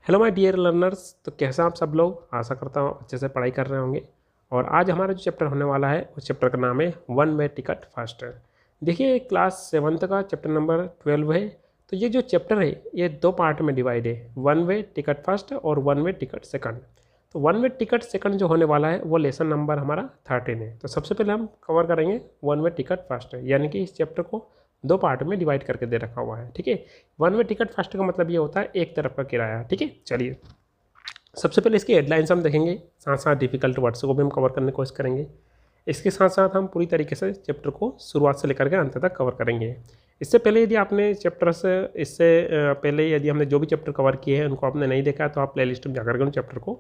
Hello my dear learners. तो कैसे आप सब लोग, आशा करता हूँ अच्छे से पढ़ाई कर रहे होंगे। और आज हमारा जो चैप्टर होने वाला है उस चैप्टर का नाम है वन वे टिकट फर्स्ट। देखिए क्लास 7th का चैप्टर नंबर 12 है। तो ये जो चैप्टर है ये दो पार्ट में डिवाइड है, वन वे टिकट फर्स्ट और वन वे टिकट सेकंड। तो वन वे टिकट सेकंड जो होने वाला है वो लेसन नंबर हमारा 13 है। तो सबसे पहले हम कवर करेंगे वन वे टिकट फर्स्ट, यानी कि इस चैप्टर को दो पार्ट में डिवाइड करके दे रखा हुआ है। ठीक है, वन वे टिकट फर्स्ट का मतलब ये होता है एक तरफ का किराया। ठीक है, चलिए सबसे पहले इसकी हेडलाइंस हम देखेंगे, साथ साथ डिफिकल्ट वर्ड्स को भी हम कवर करने की कोशिश करेंगे। इसके साथ साथ हम पूरी तरीके से चैप्टर को शुरुआत से लेकर के अंत तक कवर करेंगे। इससे पहले यदि आपने चैप्टर से इससे पहले यदि हमने जो भी चैप्टर कवर किए हैं उनको आपने नहीं देखा तो आप प्ले लिस्ट में जाकर के उन चैप्टर को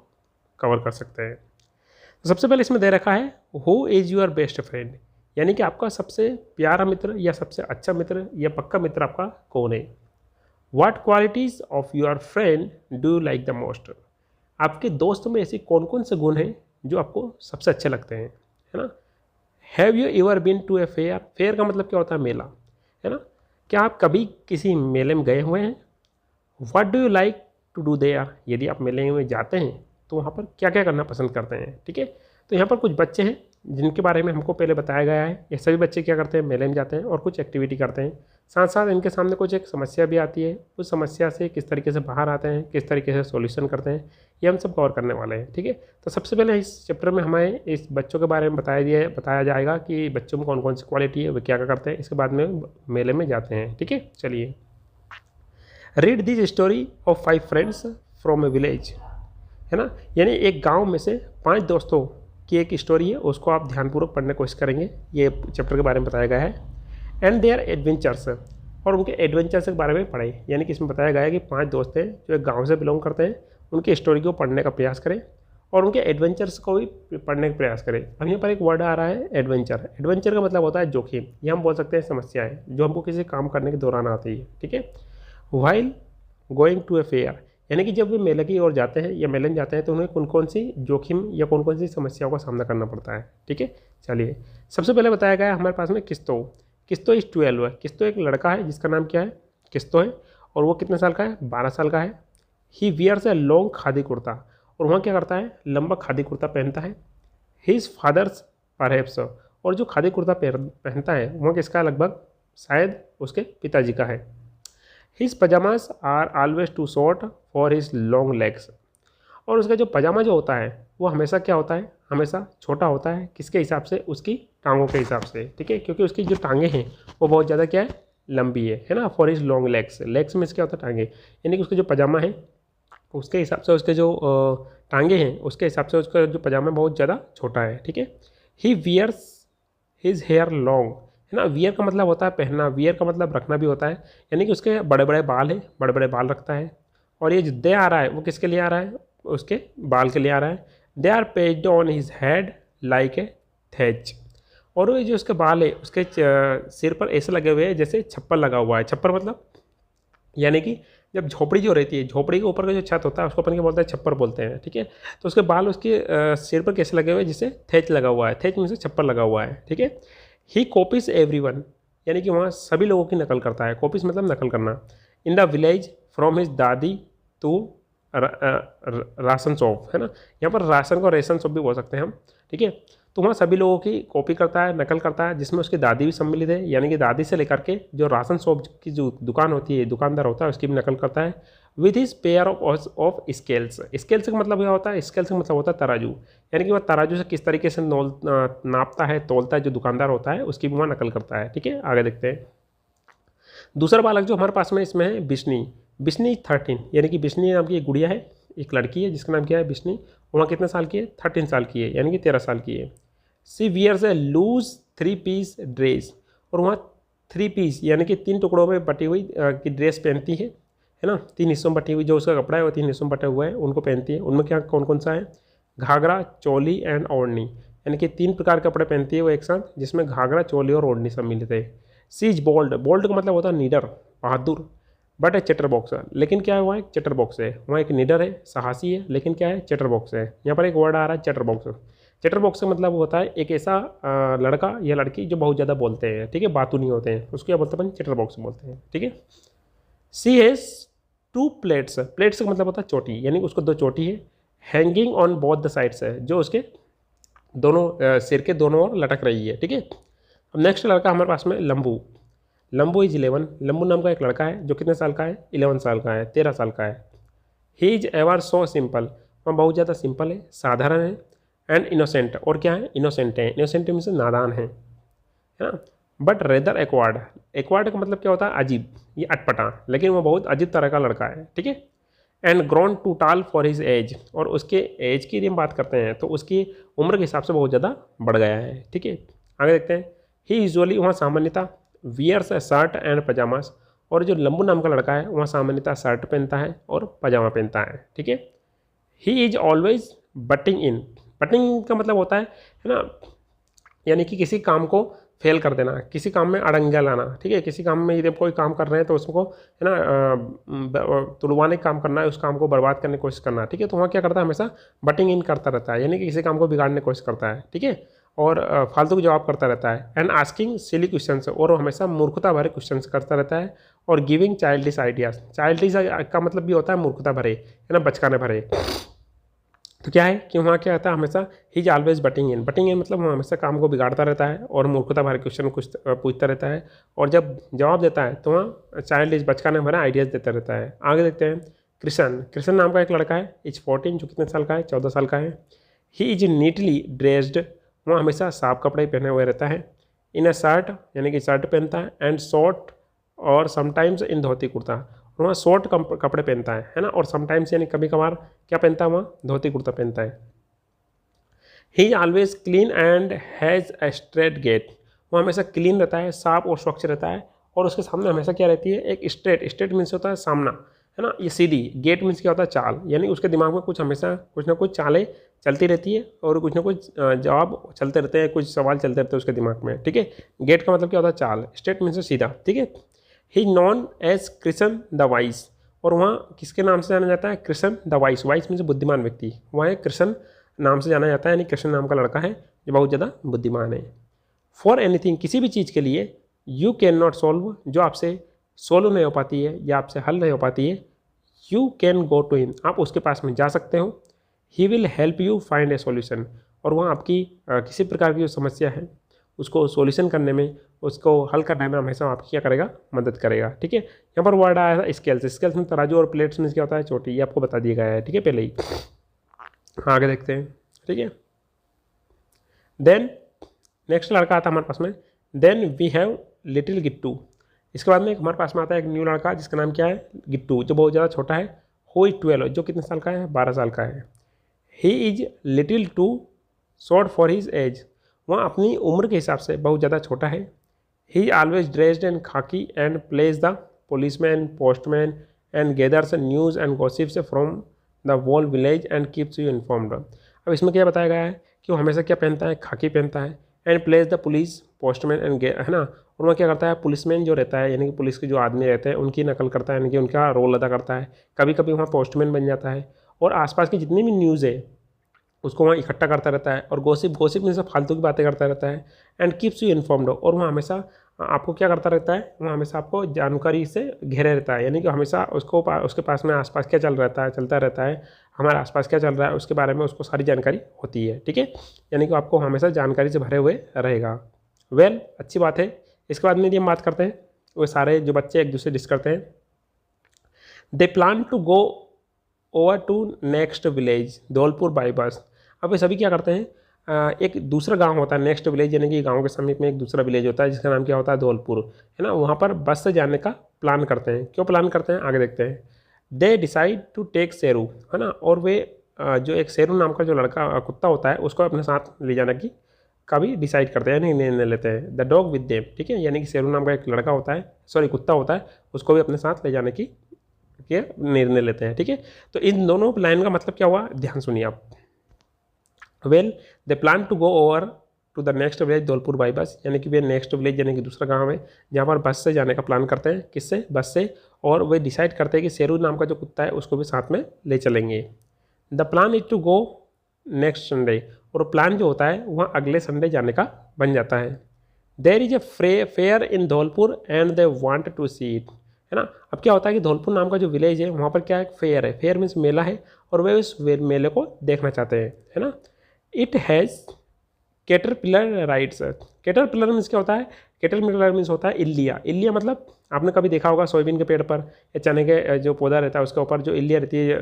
कवर कर सकते हैं। तो सबसे पहले इसमें दे रखा है who is your best friend, यानी कि आपका सबसे प्यारा मित्र या सबसे अच्छा मित्र या पक्का मित्र आपका कौन है। What qualities of your friend do you like the most, आपके दोस्त में ऐसी कौन कौन से गुण हैं जो आपको सबसे अच्छे लगते हैं, है ना। Have you ever been to a fair, fair का मतलब क्या होता है, मेला, है ना। क्या आप कभी किसी मेले में गए हुए हैं। What do you like to do there, यदि आप मेले में जाते हैं तो वहाँ पर क्या क्या करना पसंद करते हैं। ठीक है, तो यहाँ पर कुछ बच्चे हैं जिनके बारे में हमको पहले बताया गया है। ये सभी बच्चे क्या करते हैं, मेले में जाते हैं और कुछ एक्टिविटी करते हैं। साथ साथ इनके सामने कुछ एक समस्या भी आती है, उस समस्या से किस तरीके से बाहर आते हैं, किस तरीके से सॉल्यूशन करते हैं, ये हम सब कवर करने वाले हैं। ठीक है, तो सबसे पहले इस चैप्टर में हमें इस बच्चों के बारे में बताया जाएगा कि बच्चों में कौन कौन सी क्वालिटी है, वे क्या क्या करते हैं। इसके बाद में मेले में जाते हैं। ठीक है, चलिए read this story of 5 friends from A village, है ना। यानी एक गांव में से 5 दोस्तों की एक स्टोरी है, उसको आप ध्यानपूर्वक पढ़ने की कोशिश करेंगे। ये चैप्टर के बारे में बताया गया है। एंड देयर एडवेंचर्स, और उनके एडवेंचर्स के बारे में पढ़ें। यानी कि इसमें बताया गया है कि 5 दोस्त हैं जो एक गाँव से बिलोंग करते हैं, उनकी स्टोरी को पढ़ने का प्रयास करें और उनके एडवेंचर्स को भी पढ़ने का प्रयास करें। अब यहाँ पर एक वर्ड आ रहा है एडवेंचर। एडवेंचर का मतलब होता है जोखिम, या हम बोल सकते हैं समस्याएं जो हमको किसी काम करने के दौरान आती है। ठीक है, while going to a fair, यानी कि जब वे मेले की ओर जाते हैं या मेले में जाते हैं तो उन्हें कौन कौन सी जोखिम या कौन कौन सी समस्याओं का सामना करना पड़ता है। ठीक है, चलिए सबसे पहले बताया गया है हमारे पास में किस्तो। किस्तो इस 12 है। किस्तो एक लड़का है जिसका नाम क्या है, किस्तो है, और वो कितने साल का है, 12 साल का है। He wears a long khadi kurta, और वहाँ क्या करता है, लंबा खादी कुर्ता पहनता है। हिज फादर्स परहैप्स, और जो खादी कुर्ता पहनता है वहाँ किसका, लगभग शायद उसके पिताजी का है। His pyjamas are always too short for his long legs, और उसका जो पजामा जो होता है वो हमेशा क्या होता है, हमेशा छोटा होता है। किसके हिसाब से, उसकी टांगों के हिसाब से। ठीक है, क्योंकि उसकी जो टांगें हैं वो बहुत ज़्यादा क्या है, लंबी है ना। For his long legs, legs में क्या होता है, टांगे, यानी कि उसका जो पजामा है उसके हिसाब से उसके जो टांगे हैं उसके हिसाब से उसका जो पजामा बहुत ज़्यादा छोटा है। ठीक है, he wears his hair long, है ना। वियर का मतलब होता है पहनना, वियर का मतलब रखना भी होता है, यानी कि उसके बड़े बड़े बाल है, बड़े बड़े बाल रखता है। और ये जो दे आ रहा है वो किसके लिए आ रहा है, उसके बाल के लिए आ रहा है। They are paged on his head like a thatch, और ये जो उसके बाल है उसके सिर पर ऐसे लगे हुए हैं जैसे छप्पर लगा हुआ है। छप्पर मतलब यानी कि जब झोपड़ी जो रहती है, झोपड़ी के ऊपर का जो छत होता है उसको अपन क्या बोलते हैं, छप्पर बोलते हैं। ठीक है, तो उसके बाल उसके सिर पर कैसे लगे हुए हैं, जिससे थैच लगा हुआ है, थैच में से छप्पर लगा हुआ है। ठीक है, ही कॉपीज एवरीवन, यानी कि वहाँ सभी लोगों की नकल करता है। कॉपीज मतलब नकल करना। In the village from his दादी टू राशन शॉप, है ना। यहाँ पर राशन को रेशन शॉप भी बोल सकते हैं हम। ठीक है, तो वहाँ सभी लोगों की कॉपी करता है, नकल करता है, जिसमें उसकी दादी भी सम्मिलित है, यानी कि दादी से लेकर के जो राशन शॉप की जो दुकान होती है, दुकानदार होता है, उसकी भी नकल करता है। With his pair of scales, scales का मतलब क्या होता है, स्केल्स का मतलब होता है तराजू, यानी कि वह तराजू से किस तरीके से नापता है, तोलता है, जो दुकानदार होता है उसकी भी वहाँ नकल करता है। ठीक है, आगे देखते हैं। दूसरा बालक जो हमारे पास में इसमें है बिश्नी। बिश्नी 13, यानी कि बिश्नी नाम की एक गुड़िया है, एक लड़की है जिसका नाम क्या है, बिश्नी। वहाँ कितने साल की है, 13 साल की है, यानी कि 13 साल की है। सी वियर्स ए लूज 3 पीस ड्रेस, और वहाँ 3 पीस यानी कि 3 टुकड़ों में बटी हुई की ड्रेस पहनती है ना। 3 हिस्सों में बटी हुई जो उसका कपड़ा है वो 3 हिस्सों में बटे हुए हैं, उनको पहनती है। उनमें क्या कौन कौन सा है, घाघरा, चोली एंड ओढ़नी, यानी कि 3 प्रकार के कपड़े पहनती है वो एक साथ, जिसमें घाघरा, चोली और ओढ़नी सम्मिलित है। सी इज बोल्ड, बोल्ड का मतलब होता है निडर, बहादुर। बट ए चैटर बॉक्स, लेकिन क्या है, वहाँ एक चैटर बॉक्स है, वहाँ एक निडर है, साहसी है, लेकिन क्या है, चैटर बॉक्स है। यहाँ पर एक वर्ड आ रहा है चैटर बॉक्स। चैटर बॉक्स का मतलब होता है एक ऐसा लड़का या लड़की जो बहुत ज़्यादा बोलते हैं। ठीक है, बातू नहीं होते हैं, उसको क्या बोलते हैं, चैटर बॉक्स बोलते हैं। ठीक है, सी हैज़ 2 प्लेट्स, प्लेट्स का मतलब होता है चोटी, यानी उसको 2 चोटी है, hanging on both the sides है, जो उसके दोनों सिर के दोनों ओर लटक रही है, ठीक है। अब नेक्स्ट लड़का हमारे पास में लंबू, लंबू इज 11, लंबू नाम का एक लड़का है जो कितने साल का है, 11 साल का है, 13 साल का है। He is ever so simple, वह बहुत ज़्यादा सिंपल है, साधारण है, एंड इनोसेंट, और क्या है, इनोसेंट है, इनोसेंट मीन्स नादान है ना। बट रेदर एक्वार्ड, एक्वार्ड का मतलब क्या होता है, अजीब, ये अटपटा, लेकिन वो बहुत अजीब तरह का लड़का है, ठीक है। एंड ग्रोन टू टाल फॉर हिज एज, और उसके एज की यदि हम बात करते हैं तो उसकी उम्र के हिसाब से बहुत ज़्यादा बढ़ गया है, ठीक है। आगे देखते हैं। ही यूजुअली, वहाँ सामान्यतः वियर्स शर्ट एंड पजामास, और जो लंबू नाम का लड़का है वहाँ सामान्यतः शर्ट पहनता है और पजामा पहनता है, ठीक है। ही इज ऑलवेज बटिंग इन, बटिंग का मतलब होता है ना, यानी कि किसी काम को फेल कर देना, किसी काम में अड़ंगा लाना, ठीक है। किसी काम में यदि कोई काम कर रहे हैं तो उसको है ना तुड़वाने का काम करना है, उस काम को बर्बाद करने की कोशिश करना, ठीक है। तो वहाँ क्या करता है, हमेशा बटिंग इन करता रहता है, यानी कि किसी काम को बिगाड़ने की कोशिश करता है, ठीक है, और फालतू के जवाब करता रहता है। एंड आस्किंग सिली क्वेश्चन, और वो हमेशा मूर्खता भरे क्वेश्चन करता रहता है। और गिविंग चाइल्डिश आइडियाज, चाइल्डिश का मतलब भी होता है मूर्खता भरे, है ना, बचकाने भरे। तो क्या है कि वहाँ क्या होता है, हमेशा ही इज ऑलवेज बटिंग इन, बटिंग इन मतलब वहाँ हमेशा काम को बिगाड़ता रहता है और मूर्खता भरे क्वेश्चन कुछ पूछता रहता है, और जब जवाब देता है तो वहाँ चाइल्ड बचकाने भरा आइडियाज़ देता रहता है। आगे देखते हैं। कृष्ण, कृष्ण नाम का एक लड़का है, इज 14, जो कितने साल का है, 14 साल का है। ही इज नीटली ड्रेस्ड, वहाँ हमेशा साफ कपड़े पहने हुए रहता है। इन अ शर्ट, यानी कि शर्ट पहनता है, एंड शॉर्ट, और समटाइम्स इन धोती कुर्ता, वहाँ शॉर्ट कपड़े पहनता है ना, और समटाइम्स यानी कभी कभार क्या पहनता है, वहाँ धोती कुर्ता पहनता है। He is always clean and has a straight gait, वो हमेशा क्लीन रहता है, साफ और स्वच्छ रहता है, और उसके सामने हमेशा क्या रहती है, एक स्ट्रेट, स्ट्रेट मीन्स होता है सामना, है ना, ये सीधी, गेट मीन्स क्या होता है, चाल, यानी उसके दिमाग में कुछ हमेशा कुछ ना कुछ चालें चलती रहती है, और कुछ ना कुछ जवाब चलते रहते हैं, कुछ सवाल चलते रहते हैं उसके दिमाग में, ठीक है। गेट का मतलब क्या होता है, चाल, स्ट्रेट मीन्स सीधा, ठीक है। He known as Krishna the wise, और वहाँ किसके नाम से जाना जाता है, Krishna the wise, wise means बुद्धिमान व्यक्ति, वहाँ कृष्ण नाम से जाना जाता है, यानी कृष्ण नाम का लड़का है जो बहुत ज़्यादा बुद्धिमान है। फॉर एनीथिंग, किसी भी चीज़ के लिए, यू कैन नॉट सॉल्व, जो आपसे सोल्व नहीं हो पाती है या आपसे हल नहीं हो पाती है, you can go to him, आप उसके पास में जा सकते हो। He will help you find a solution, और वहाँ आपकी किसी प्रकार की जो समस्या है उसको सॉल्यूशन करने में, उसको हल करने में हमेशा आपकी क्या करेगा, मदद करेगा, ठीक है। यहाँ पर वर्ड आया था स्केल्स, स्केल्स में तराजू, और प्लेट्स में क्या होता है, चोटी, ये आपको बता दिया गया है, ठीक है, पहले ही। आगे देखते हैं, ठीक है। देन नेक्स्ट लड़का आता है हमारे पास में, then we have little Gittu, इसके बाद में हमारे पास में आता है एक न्यू लड़का जिसका नाम क्या है, गिट्टू, जो बहुत ज़्यादा छोटा है। हु इज 12, जो कितने साल का है, 12 साल का है। He is little too short for his age, वह अपनी उम्र के हिसाब से बहुत ज़्यादा छोटा है। He is always dressed in khaki and plays the policeman, postman, and gathers news and gossips from the wall village and keeps you informed. अब इसमें क्या बताया गया है कि वो हमेशा क्या पहनता है, खाकी पहनता है, and plays the police, postman and, है ना, और वह क्या करता है, पुलिसमैन जो रहता है, यानी कि पुलिस के जो आदमी रहते हैं उनकी नकल करता है, यानी कि उनका रोल अदा करता है। कभी कभी वहाँ पोस्टमैन बन जाता है, और आसपास की जितनी भी न्यूज़ है उसको वहाँ इकट्ठा करता रहता है, और गॉसिप में से फालतू की बातें करता रहता है। एंड कीप्स यू इन्फॉर्म्ड, और वहाँ हमेशा आपको क्या करता रहता है, वहाँ हमेशा आपको जानकारी से घेरे रहता है, यानी कि हमेशा उसके पास में आसपास क्या चलता रहता है, हमारे आसपास क्या चल रहा है उसके बारे में उसको सारी जानकारी होती है, ठीक है। यानी कि आपको हमेशा जानकारी से भरे हुए रहेगा। वेल, अच्छी बात है। इसके बाद में यदि हम बात करते हैं, वो सारे जो बच्चे एक दूसरे डिस्कस करते हैं। They plan to go over to next village Dholpur by bus. अब ये सभी क्या करते हैं, एक दूसरा गांव होता है नेक्स्ट विलेज, यानी कि गांव के समीप में एक दूसरा विलेज होता है जिसका नाम क्या होता है, धौलपुर, है ना। वहाँ पर बस से जाने का प्लान करते हैं। क्यों प्लान करते हैं, आगे देखते हैं। They decide to take Sheru, है ना, और वे जो एक शेरू नाम का जो लड़का कुत्ता होता है उसको अपने साथ ले जाने की कभी डिसाइड करते हैं, यानी निर्णय लेते हैं। द डॉग विद देम, ठीक है, यानी कि शेरू नाम का एक लड़का होता है, सॉरी कुत्ता होता है, उसको भी अपने साथ ले जाने की निर्णय लेते हैं, ठीक है। तो इन दोनों लाइन का मतलब क्या हुआ, ध्यान सुनिए आप। Well, they plan to go over to the next village Dholpur by bus, यानी कि वे नेक्स्ट विलेज यानी कि दूसरा गांव है जहाँ पर बस से जाने का प्लान करते हैं। किससे, बस से। और वे डिसाइड करते हैं कि शेरू नाम का जो कुत्ता है उसको भी साथ में ले चलेंगे। The plan is to go next Sunday, और प्लान जो होता है वह अगले संडे जाने का बन जाता है। There is a fair in Dholpur and they want to see it, है ना। अब क्या होता है कि धौलपुर नाम का जो विलेज है वहाँ पर क्या है, फेयर है, फेयर मीन्स मेला है, और वे उस मेले को देखना चाहते हैं, है ना। It has caterpillar rides. Caterpillar means क्या होता है, कैटरपिलर मीन्स होता है इल्लिया। इल्लिया मतलब आपने कभी देखा होगा सोयाबीन के पेड़ पर या चने के जो पौधा रहता है उसके ऊपर जो इल्लिया रहती है,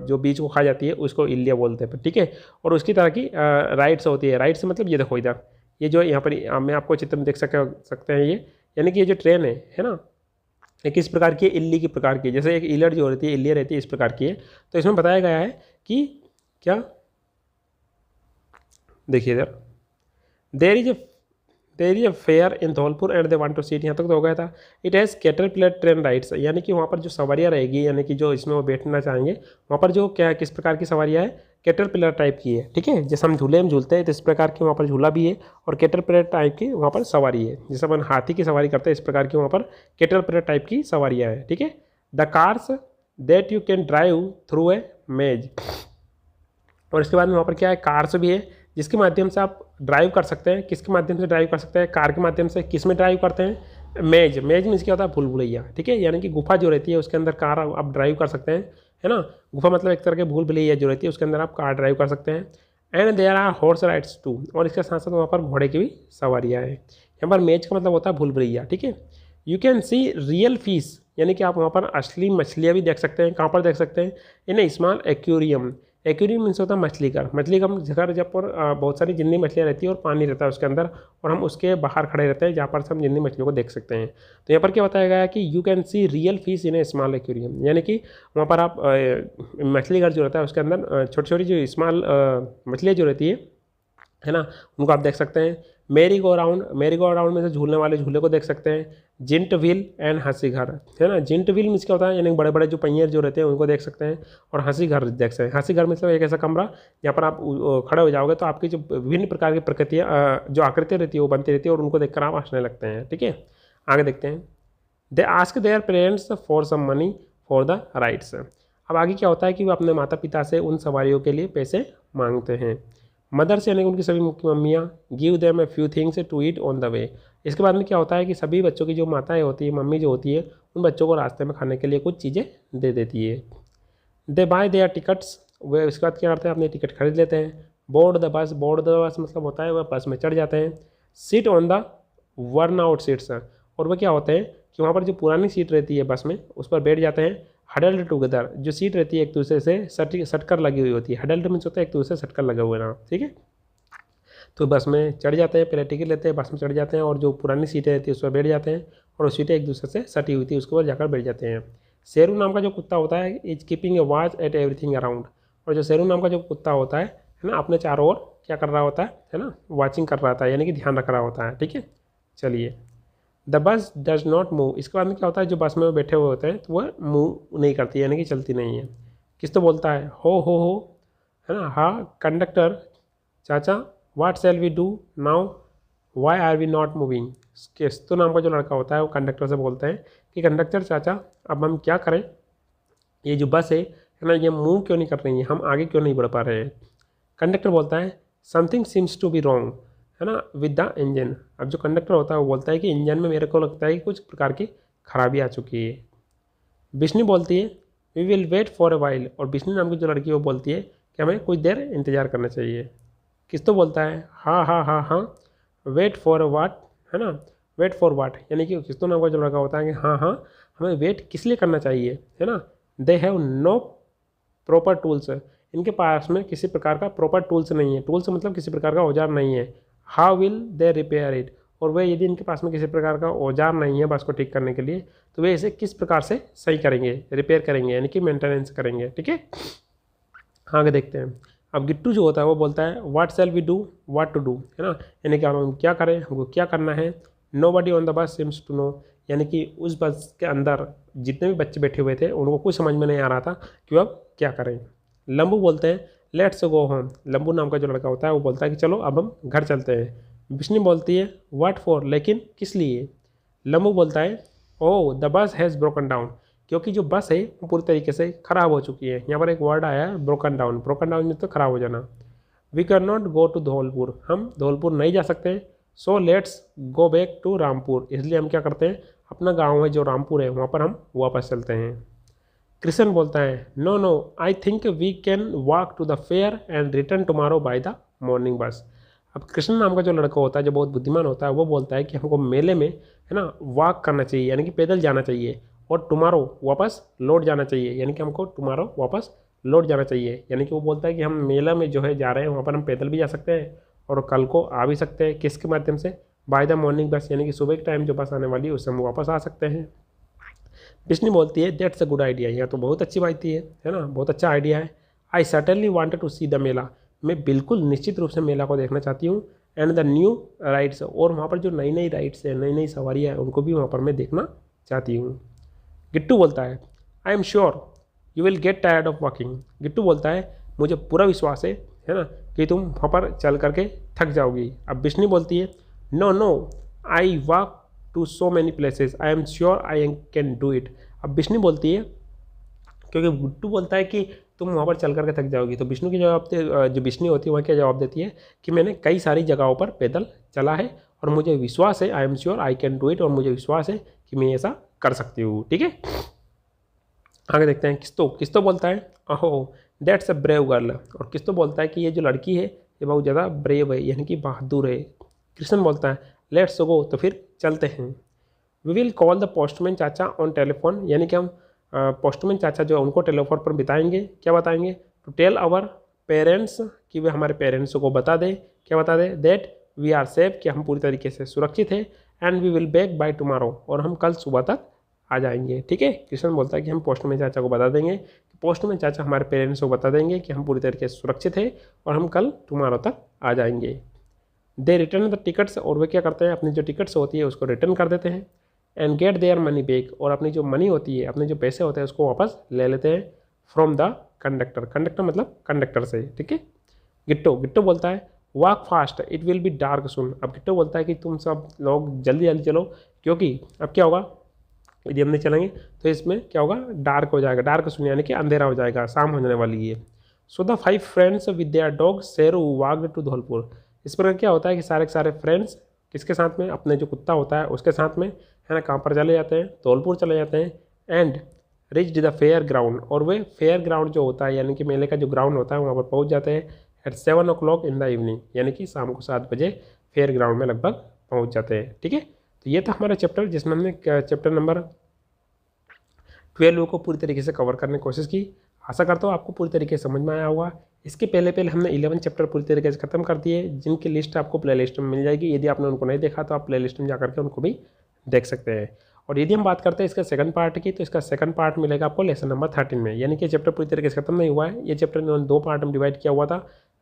जो बीज को खा जाती है, उसको इल्लिया बोलते हैं, ठीक है। और उसकी तरह की राइड्स होती है। राइड्स मतलब ये देखो इधर, ये जो यहाँ पर मैं आपको चित्र में देख सकते हैं, ये यानी कि ये जो ट्रेन है ना, ये किस प्रकार की है, इल्ली की प्रकार की, जैसे एक ईलर जो रहती है, इल्लिया रहती है, इस प्रकार की है। तो इसमें बताया गया है कि क्या, देखिए इधर, there is a fair in Dholpur and they want to see it, यहाँ तक तो हो गया था। It has caterpillar train rides, यानी कि वहाँ पर जो सवारियाँ रहेगी, यानी कि जो इसमें वो बैठना चाहेंगे, वहाँ पर जो क्या किस प्रकार की सवारियाँ है, कैटरपिलर टाइप की है, ठीक है। जैसे हम झूले में झूलते हैं तो इस प्रकार की वहाँ पर झूला भी है, और कैटरपिलर टाइप की वहाँ पर सवारी है। जैसे अपन हाथी की सवारी करते हैं, इस प्रकार की वहाँ पर कैटरपिलर टाइप की सवारियाँ हैं, ठीक है। The cars that you can drive through a मेज, और इसके बाद में वहाँ पर क्या है, कार्स भी है जिसके माध्यम से आप ड्राइव कर सकते हैं। किसके माध्यम से ड्राइव कर सकते हैं, कार के माध्यम से। किस में ड्राइव करते हैं, मेज। मेज में इसका होता है भूल भुलैया, ठीक है, यानी कि गुफा जो रहती है उसके अंदर कार आप ड्राइव कर सकते हैं, है ना। गुफा मतलब एक तरह के भूल भुलैया जो रहती है उसके अंदर आप कार ड्राइव कर सकते हैं। And there are horse rides too, और इसके साथ साथ वहाँ पर घोड़े की भी सवारियाँ हैं। यहाँ पर मेज का मतलब होता है भूल भुलैया, ठीक है। You can see real fish, यानी कि आप वहाँ पर असली मछलियाँ भी देख सकते हैं। कहाँ पर देख सकते हैं, इन ए स्मॉल एक्वेरियम। एक्वेरियम मीन्स होता है मछली घर। मछली घर जगह जब पर बहुत सारी जिंदी मछलियाँ रहती है और पानी रहता है उसके अंदर, और हम उसके बाहर खड़े रहते हैं जहाँ पर से हम जिंदी मछलियों को देख सकते हैं। तो यहाँ पर क्या बताया गया है कि you can see real fish in A small aquarium, यानी कि वहाँ पर आप मछली घर जो रहता है उसके अंदर छोटी छोटी जो स्मॉल मछलियाँ जो रहती है ना, उनको आप देख सकते हैं। मेरी गो राउंड में से झूलने वाले झूले को देख सकते हैं। जिंट व्हील एंड हंसी घर, है ना। जिंट व्हील मीन्स क्या होता है, यानी बड़े बड़े जो पहिए जो रहते हैं उनको देख सकते हैं। और हंसी घर देख सकते हैं। हंसी घर मतलब एक ऐसा कमरा जहाँ पर आप खड़े हो जाओगे तो आपकी जो विभिन्न प्रकार की प्रकृतियाँ जो आकृतियाँ रहती है वो बनती रहती है, और उनको देखकर आप हंसने लगते हैं, ठीक है। आगे देखते हैं। They ask their parents for some money for the rides. अब आगे क्या होता है कि वो अपने माता पिता से उन सवारियों के लिए पैसे मांगते हैं। मदर्स यानी उनकी सभी मम्मियाँ, give them a few things to eat on the way. इसके बाद में क्या होता है कि सभी बच्चों की जो माताएं होती है, मम्मी जो होती है, उन बच्चों को रास्ते में खाने के लिए कुछ चीज़ें दे देती है। दे बाय देयर टिकट्स, वे उसके बाद क्या करते हैं, अपने टिकट खरीद लेते हैं। बोर्ड द बस मतलब होता है वह बस में चढ़ जाते हैं। Sit on the worn out seats, और वह क्या होते हैं कि वहाँ पर जो पुरानी सीट रहती है बस में उस पर बैठ जाते हैं। हडल्ड टुगेदर, जो सीट रहती है एक दूसरे से सटकर लगी हुई होती है। हडल्ड मीन्स होता है एक दूसरे से सटकर लगे हुए ना, ठीक है। तो बस में चढ़ जाते हैं, पहले टिकट लेते हैं, बस में चढ़ जाते हैं, और जो पुरानी सीटें रहती है उस पर बैठ जाते हैं, और वो सीटें एक दूसरे से सटी हुई थी उसके ऊपर जाकर बैठ जाते हैं। शेरू नाम का जो कुत्ता होता है, is keeping A watch at everything around, और जो शेरू नाम का जो कुत्ता होता है ना, अपने चारों ओर क्या कर रहा होता है ना, वॉचिंग कर रहा था, यानी कि ध्यान रख रहा होता है, ठीक है। चलिए, the bus does not move, इसके बाद में क्या होता है, जो बस में बैठे हुए होते हैं तो वह मूव नहीं करती, यानी कि चलती नहीं है। किस तो बोलता है, हो, है ना। हाँ कंडक्टर चाचा, what shall we do now, why are we not moving. किस तो नाम का जो लड़का होता है वो कंडक्टर से बोलते हैं कि कंडक्टर चाचा अब हम क्या करें, ये जो बस है ना, ये मूव क्यों नहीं कर रही है, हम आगे क्यों नहीं बढ़ पा रहे हैं। कंडक्टर बोलता है something seems to be wrong, है ना, विद द इंजन। अब जो कंडक्टर होता है वो बोलता है कि इंजन में मेरे को लगता है कि कुछ प्रकार की खराबी आ चुकी है। बिश्नी बोलती है we will wait for a while, और बिश्नी नाम की जो लड़की है वो बोलती है कि हमें कुछ देर इंतज़ार करना चाहिए। किस तो बोलता है हाँ, वेट फॉर वाट, है ना, वेट फॉर वाट, यानी कि किस तो नाम का जो लड़का होता है कि हाँ हमें वेट किस लिए करना चाहिए, है ना। They have no proper tools, इनके पास में किसी प्रकार का प्रॉपर टूल्स नहीं है। टूल्स मतलब किसी प्रकार का औजार नहीं है। How will they repair it, और वे यदि इनके पास में किसी प्रकार का औजार नहीं है बस को ठीक करने के लिए, तो वे इसे किस प्रकार से सही करेंगे, रिपेयर करेंगे, यानी कि मेंटेनेंस करेंगे, ठीक है। आगे देखते हैं। अब गिट्टू जो होता है वो बोलता है what shall we do, what to do, है ना, यानी कि हम क्या करें, हमको क्या करना है। Nobody on the bus seems to know, यानी कि उस बस के अंदर जितने भी बच्चे बैठे हुए थे उनको कुछ समझ में नहीं आ रहा था कि अब क्या करें। लंबू बोलते हैं लेट्स गो होम, लंबू नाम का जो लड़का होता है वो बोलता है कि चलो अब हम घर चलते हैं। बिश्नी बोलती है व्हाट फॉर, लेकिन किस लिए। लंबू बोलता है oh the bus has broken down, क्योंकि जो बस है वो पूरी तरीके से ख़राब हो चुकी है। यहाँ पर एक वर्ड आया है ब्रोकन डाउन, ब्रोकन डाउन तो ख़राब हो जाना। We can not go to Dholpur, हम धौलपुर नहीं जा सकते। So let's go back to Rampur, इसलिए हम क्या करते हैं अपना गांव है जो रामपुर है वहाँ पर हम वापस चलते हैं। कृष्ण बोलता है no no I think we can walk to the fair and return tomorrow by the morning bus. अब कृष्ण नाम का जो लड़का होता है जो बहुत बुद्धिमान होता है वो बोलता है कि हमको मेले में है ना वॉक करना चाहिए यानी कि पैदल जाना चाहिए, और टुमारो वापस लौट जाना चाहिए यानी कि हमको टुमारो वापस लौट जाना चाहिए। यानी कि वो बोलता है कि हम मेला में जो है जा रहे हैं वहाँ पर हम पैदल भी जा सकते हैं और कल को आ भी सकते हैं, किसके माध्यम से, बाय द मॉर्निंग बस यानी कि सुबह के टाइम जो बस आने वाली है उससे हम वापस आ सकते हैं। बिस्नी बोलती है दैट्स अ गुड आइडिया, यह तो बहुत अच्छी बात है ना, बहुत अच्छा आइडिया है। I certainly wanted to see the mela, मैं बिल्कुल निश्चित रूप से मेला को देखना चाहती हूँ। एंड द न्यू राइड्स, और वहाँ पर जो नई नई राइड्स है, नई नई सवारियाँ हैं, उनको भी वहाँ पर मैं देखना चाहती हूँ। गिट्टू बोलता है आई am sure you will get tired of walking. Gittu बोलता है मुझे पूरा विश्वास है ना कि तुम वहाँ पर चल करके थक जाओगी। अब बिस्नी बोलती है no no I walk to so many places I am sure I can do it. अब बिस्नी बोलती है, क्योंकि गुट्टू बोलता है कि तुम वहाँ पर चल करके थक जाओगी, तो विष्णु की जवाब जो बिस्नी होती है वह क्या जवाब देती है कि मैंने कई सारी जगहों पर पैदल चला है और मुझे विश्वास है, आई am sure I can do it, और मुझे विश्वास है कि मैं ऐसा कर सकती हूँ। ठीक है, आगे देखते हैं। किस्तो बोलता है अहो दैट्स अ ब्रेव गर्ल, और किस्तो बोलता है कि ये जो लड़की है ये बहुत ज़्यादा ब्रेव है यानी कि बहादुर है। कृष्ण बोलता है लेट्स गो, तो फिर चलते हैं। We will call the postman चाचा ऑन टेलीफोन, यानी कि हम पोस्टमैन चाचा जो उनको टेलीफोन पर बताएंगे, क्या बताएंगे, टू टेल आवर पेरेंट्स, कि वे हमारे पेरेंट्स को बता दें, क्या बता दें, दैट वी आर सेफ, कि हम पूरी तरीके से सुरक्षित हैं, and we will back by tomorrow, और हम कल सुबह तक आ जाएंगे। ठीक है, कृष्ण बोलता है कि हम पोस्टमैन चाचा को बता देंगे, पोस्टमैन चाचा हमारे पेरेंट्स को बता देंगे कि हम पूरी तरीके से सुरक्षित हैं और हम कल टुमारो तक आ जाएंगे। दे रिटर्न द टिकट्स, और वे क्या करते हैं, अपनी जो टिकट्स होती है उसको रिटर्न कर देते हैं। And get their money back, और अपनी जो मनी होती है, अपने जो पैसे होते हैं उसको वापस ले लेते हैं फ्रॉम द कंडक्टर। कंडक्टर मतलब कंडक्टर से। ठीक है, गिट्टो बोलता है walk fast it will be dark soon. अब गिट्टो बोलता है कि तुम सब लोग जल्दी जल्दी चलो, क्योंकि अब क्या होगा, यदि हम नहीं चलेंगे तो इसमें क्या होगा, डार्क हो जाएगा, डार्क सुन यानी कि अंधेरा हो जाएगा, शाम होने वाली है। So the 5 friends with their dog Sheru walked to Dholpur. इस पर क्या होता है कि सारे के सारे फ्रेंड्स किसके साथ में, अपने जो कुत्ता होता है उसके साथ में है ना, कहाँ पर चले जाते हैं, धौलपुर चले जाते हैं। And reached the fair ground, और वे फेयर ग्राउंड जो होता है यानी कि मेले का जो ग्राउंड होता है वहाँ पर पहुँच जाते हैं eight 7 o'clock in the evening, यानी कि शाम को 7 बजे फेयर ग्राउंड में लगभग पहुँच जाते हैं। ठीक है, तो ये था हमारा चैप्टर जिसमें हमने चैप्टर नंबर 12 को पूरी तरीके से कवर करने की कोशिश की। आशा करता हूँ आपको पूरी तरीके से समझ में आया होगा। इसके पहले हमने 11 चैप्टर पूरी तरीके से खत्म कर दिए, जिनकी लिस्ट आपको प्ले लिस्ट में मिल जाएगी। यदि आपने उनको नहीं देखा तो आप प्ले लिस्ट में जा करके उनको भी देख सकते हैं। और यदि हम बात करते हैं इसका सेकंड पार्ट की, तो इसका सेकंड पार्ट मिलेगा आपको लेसन नंबर 13 में, यानी कि चैप्टर पूरी तरीके से खत्म नहीं हुआ है। ये चैप्टर इन्होंने 2 पार्ट में डिवाइड किया हुआ था,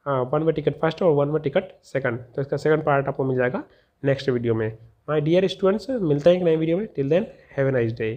1 वे टिकट फर्स्ट और 1 वे टिकट सेकंड। तो इसका सेकंड पार्ट आपको मिल जाएगा नेक्स्ट वीडियो में। माय डियर स्टूडेंट्स, मिलते हैं एक नए वीडियो में। Till then have a nice day.